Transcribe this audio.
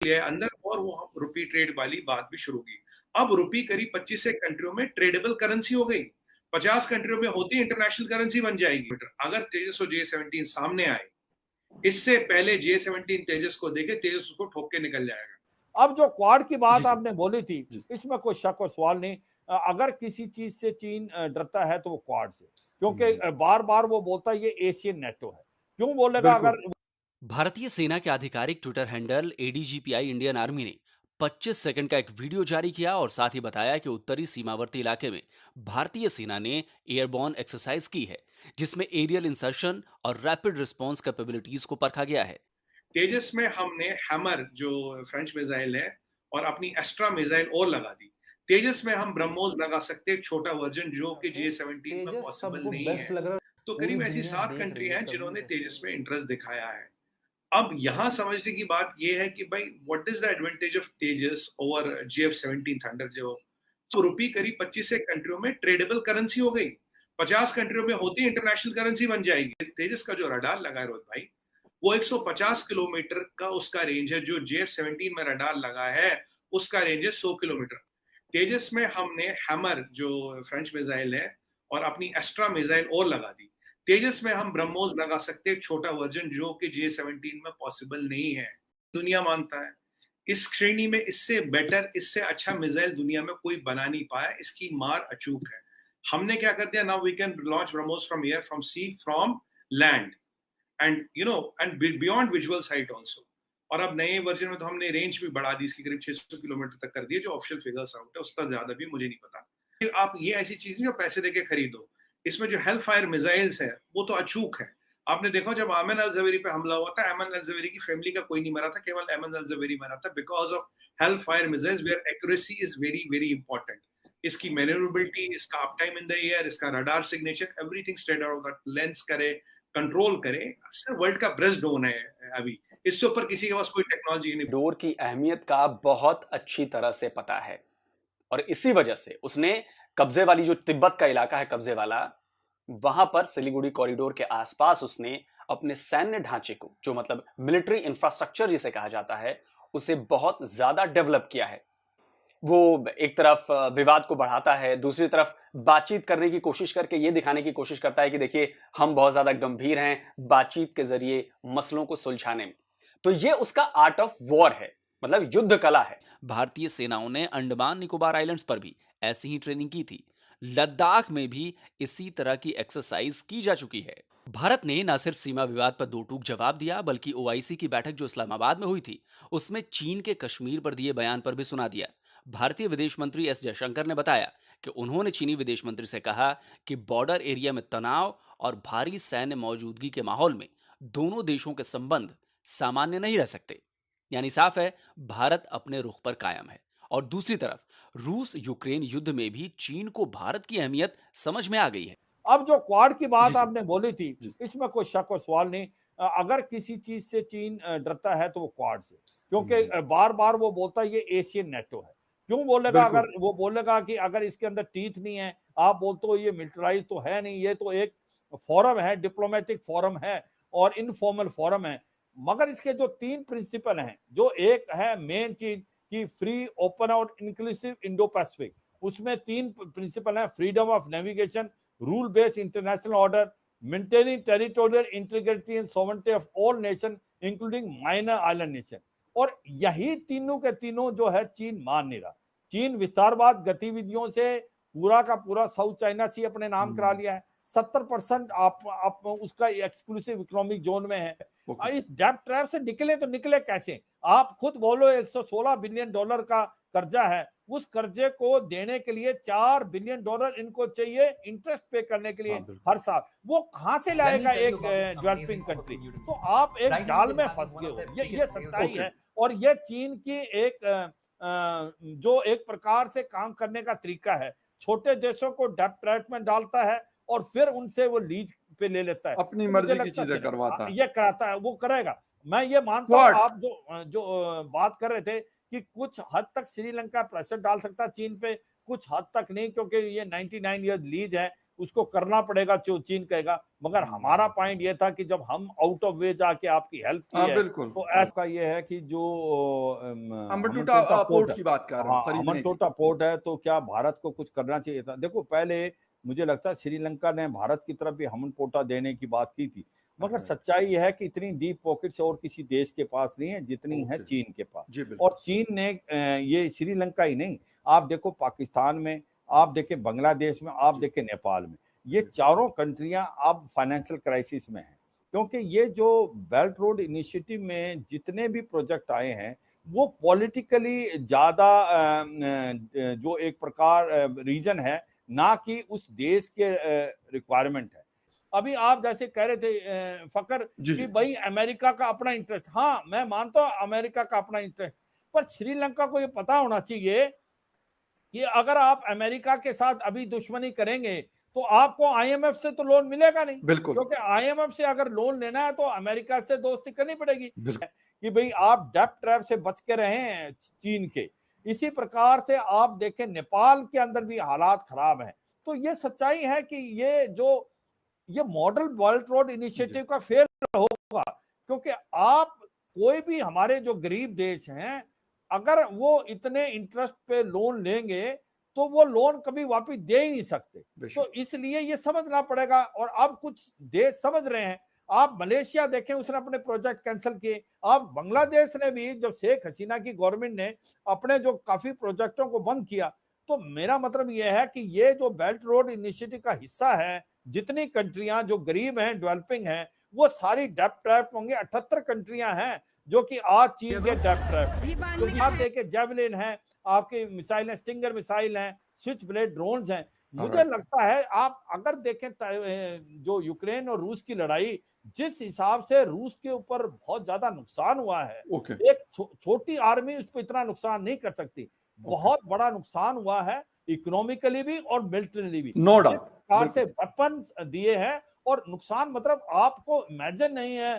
लिया है अंदर और वो रुपी ट्रेड वाली बात भी शुरू की। अब रुपी करीब 25 से कंट्रियों में ट्रेडेबल करेंसी हो गई। 50 कंट्रियों में होती इंटरनेशनल करेंसी बन जाएगी। अगर तेजस और J17 सामने आए, इससे पहले J17 तेजस को देखे, तेजस उसको ठोक के निकल जाएगा। अब जो क्वाड की जी, बात जी। आपने बोली थी, जी। इसमें कोई शक और सवाल नहीं। अगर किसी चीज से चीन डरता है तो वो क्वाड से, क्योंकि बार बार वो बोलता है ये एशियन नेटो है। क्यों बोलेगा? बिल्कुल। अगर भारतीय सेना के आधिकारिक ट्विटर हैंडल एडीजीपीआई इंडियन आर्मी ने 25 सेकंड का एक वीडियो जारी किया और साथ ही बताया कि उत्तरी सीमावर्ती इलाके में भारतीय सेना ने एयरबॉर्न एक्सरसाइज की है, जिसमें एरियल इंसर्शन और रैपिड रिस्पांस कैपेबिलिटीज को परखा गया है। तेजस में हमने हैमर जो फ्रेंच मिसाइल है और अपनी एस्ट्रा मिसाइल और लगा दी। तेजस में हम ब्रह्मोस लगा सकते हैं, एक छोटा वर्जन जो कि J17 में तेजस पॉसिबल सबको नहीं बेस्ट है। लग रहा है, तो पूरी करीब ऐसी दुनिया 7 देख रही कंट्री है हैं कभी जिन्होंने ऐसे। तेजस में इंटरेस्ट दिखाया है। अब यहाँ समझने की बात ये है कि भाई what is the advantage of Tejas over JF17 thunder. जो तो रुपी करीब 25 से कंट्रियों में ट्रेडेबल करेंसी हो गई। 50 कंट्रियों में होती इंटरनेशनल करेंसी बन जाएगी। तेजस का जो रडार लगा है रोहित भाई, वो 150 किलोमीटर का उसका रेंज है। जो JF17 में रडार लगा है उसका रेंज है 100 किलोमीटर। तेजस में हमने हैमर जो फ्रेंच मिसाइल है और अपनी एस्ट्रा मिसाइल और लगा दी। तेजस में हम ब्रह्मोस लगा सकते हैं, एक छोटा वर्जन जो कि J17 में पॉसिबल नहीं है। दुनिया मानता है इस श्रेणी में इससे बेटर, इससे अच्छा मिसाइल दुनिया में कोई बना नहीं पाया। इसकी मार अचूक है। हमने क्या कर दिया, now we can launch BrahMos from air, from sea, from land and and beyond visual sight also. और अब नए वर्जन में तो हमने रेंज भी बढ़ा दी, इसकी करीब 600 किलोमीटर तक कर दी है, जो ऑफिशियल फिगर्स आउट है। उसका ज्यादा भी मुझे नहीं पता। फिर आप ये ऐसी चीज नहीं जो पैसे देके खरीदो। इसमें जो हेल फायर मिसाइल्स है वो तो अचूक है। आपने देखा जब आमन अल जवेरी पे हमला हुआ था, अमन अल जवेरी की फैमिली का कोई नहीं मरा था, केवल अमन अल जवेरी मरा था because of Hellfire missiles where accuracy is very very important. इसकी मैन्यूवरेबिलिटी, इसका up time in the air, इसका radar signature, everything straight out that lens करे, कंट्रोल करे। सर वर्ल्ड का ब्रेस्ट डोन है अभी, इससे ऊपर किसी के पास कोई टेक्नोलॉजी नहीं। डोर की अहमियत का बहुत अच्छी तरह से पता है और इसी वजह से उसने कब्जे वाली जो तिब्बत का इलाका है, कब्जे वाला, वहां पर सिलीगुड़ी कॉरिडोर के आसपास उसने अपने सैन्य ढांचे को, जो मतलब मिलिट्री इंफ्रास्ट्रक्चर जिसे कहा जाता है, उसे बहुत ज्यादा डेवलप किया है। वो एक तरफ विवाद को बढ़ाता है, दूसरी तरफ बातचीत करने की कोशिश करके ये दिखाने की कोशिश करता है कि देखिए हम बहुत ज्यादा गंभीर हैं बातचीत के जरिए मसलों को सुलझाने में। तो ये उसका आर्ट ऑफ वॉर है, मतलब युद्ध कला है। भारतीय सेनाओं ने अंडमान निकोबार आइलैंड्स पर भी ऐसी ही ट्रेनिंग की थी। लद्दाख में भी इसी तरह की एक्सरसाइज की जा चुकी है। भारत ने न सिर्फ सीमा विवाद पर दो टूक जवाब दिया, बल्कि ओआईसी की बैठक जो इस्लामाबाद में हुई थी, उसमें चीन के कश्मीर पर दिए बयान पर भी सुना दिया। भारतीय विदेश मंत्री एस जयशंकर ने बताया कि उन्होंने चीनी विदेश मंत्री से कहा कि बॉर्डर एरिया में तनाव और भारी सैन्य मौजूदगी के माहौल में दोनों देशों के संबंध सामान्य नहीं रह सकते। यानी साफ है, भारत अपने रुख पर कायम है और दूसरी तरफ रूस यूक्रेन युद्ध में भी चीन को भारत की अहमियत समझ में आ गई है। अब जो क्वाड की जी, बात जी। आपने बोली थी, जी। इसमें कोई शक और सवाल नहीं। अगर किसी चीज से चीन डरता है तो वो क्वाड से, क्योंकि बार बार वो बोलता है ये एशियन नेटो है। क्यों बोलेगा? बिल्कुल। अगर वो बोलेगा कि अगर इसके अंदर टीथ नहीं है, आप बोलते हो ये मिलिटराइज तो है नहीं, ये तो एक फोरम है, डिप्लोमेटिक फोरम है और इनफॉर्मल फोरम है। मगर इसके जो 3 प्रिंसिपल हैं, जो एक है मेन चीज कि फ्री, ओपन और इंक्लूसिव इंडो पैसिफिक, उसमें 3 प्रिंसिपल हैं: freedom of navigation, rule based international order, maintaining territorial integrity and sovereignty of all nation including minor island nation. और यही तीनों के तीनों जो है चीन मान नहीं रहा। चीन विस्तारवाद गतिविधियों से पूरा का पूरा साउथ चाइना सी अपने नाम करा लिया है। 70% आप उसका एक्सक्लूसिव इकोनॉमिक जोन में है। इस डेब्ट ट्रैप से निकले तो निकले कैसे? आप खुद बोलो, 116 बिलियन डॉलर का कर्जा है, उस कर्जे को देने के लिए $4 बिलियन इनको चाहिए इंटरेस्ट पे करने के लिए हर साल। वो कहां से लाएगा एक डेवलपिंग कंट्री? तो आप एक जाल में फंस गए हो, ये सच्चाई है। और ये चीन की एक जो एक प्रकार से काम करने का तरीका है, छोटे देशों को डेब्ट ट्रैप में डालता है और फिर उनसे वो लीज पे ले लेता है। अपनी तो मुझे मर्जी की लगता चीजें है करवाता है। ये कराता है, वो करेगा। मैं ये मानता हूं, क्वाड। आप जो बात कर रहे थे कि कुछ हद तक श्रीलंका प्रेशर डाल सकता है चीन पे, कुछ हद तक नहीं, क्योंकि ये 99 ईयर लीज है, उसको करना पड़ेगा जो चीन कहेगा। मगर हमारा पॉइंट ये था कि जब हम आउट ऑफ वे जाके आपकी हेल्प की है, बिल्कुल तो ऐसा ये है कि जो अम्बटूटा हम्बनटोटा पोर्ट पोर्ट है, की बात कर रहा हूँ हाँ खरीदने की। हम्बनटोटा पोर्ट है, तो क्या भारत को कुछ करना चाहिए था? देखो पहले मुझे लगता है श्रीलंका ने भारत की तरफ भी हम्बनटोटा देने की बात की थी, मगर सच्चाई यह है कि इतनी डीप पॉकेट्स और किसी देश के पास नहीं है जितनी है चीन के पास। जी बिल्कुल। और चीन ने ये श्रीलंका ही नहीं, आप देखो पाकिस्तान में, आप देखे बांग्लादेश में, आप देखे नेपाल में, ये चारों कंट्रियां अब फाइनेंशियल क्राइसिस में हैं, क्योंकि ये जो बेल्ट रोड इनिशिएटिव में जितने भी प्रोजेक्ट आए हैं वो पॉलिटिकली ज्यादा जो एक प्रकार रीजन है, ना कि उस देश के रिक्वायरमेंट है। अभी आप जैसे कह रहे थे फकर कि भाई अमेरिका का अपना इंटरेस्ट, हाँ मैं मानता हूं अमेरिका का अपना इंटरेस्ट, पर श्रीलंका को ये पता होना चाहिए कि अगर आप अमेरिका के साथ अभी दुश्मनी करेंगे तो आपको आईएमएफ से तो लोन मिलेगा नहीं, बिल्कुल, क्योंकि आईएमएफ से अगर लोन लेना है तो अमेरिका से दोस्ती करनी पड़ेगी कि भाई आप डेब्ट ट्रैप से बच के रहे हैं चीन के। इसी प्रकार से आप देखें नेपाल के अंदर भी हालात खराब हैं। तो ये सच्चाई है कि ये मॉडल बेल्ट रोड इनिशिएटिव का फेल होगा, क्योंकि आप कोई भी हमारे जो गरीब देश हैं अगर वो इतने इंटरेस्ट पे लोन लेंगे तो वो लोन कभी वापस दे ही नहीं सकते। तो इसलिए ये समझना पड़ेगा, और अब कुछ देश समझ रहे हैं। आप मलेशिया देखें, उसने अपने प्रोजेक्ट कैंसिल किए। आप बांग्लादेश ने भी, जब शेख हसीना की गवर्नमेंट ने अपने जो काफी प्रोजेक्टों को बंद किया, तो मेरा मतलब यह है कि ये जो बेल्ट रोड इनिशिएटिव का हिस्सा है, जितनी कंट्रियां जो गरीब हैं, डेवलपिंग हैं, वो सारी डेब्ट ट्रैप होंगे। 78 कंट्रियां हैं जो कि आज चीन के डेब्ट ट्रैप, क्योंकि आप देखें जेवलिन है, आपकी मिसाइल है, स्टिंगर मिसाइल है, स्विच ब्लेड ड्रोन्स हैं। मुझे लगता है आप अगर देखें जो यूक्रेन और रूस की लड़ाई, जिस हिसाब से रूस के ऊपर बहुत ज्यादा नुकसान हुआ है, एक छोटी आर्मी उस पर इतना नुकसान नहीं कर सकती। बहुत बड़ा नुकसान हुआ है इकोनॉमिकली भी और मिलिट्रीली भी। नो डाउट प्रकार से वेपन दिए हैं और नुकसान मतलब आपको इमेजिन नहीं है।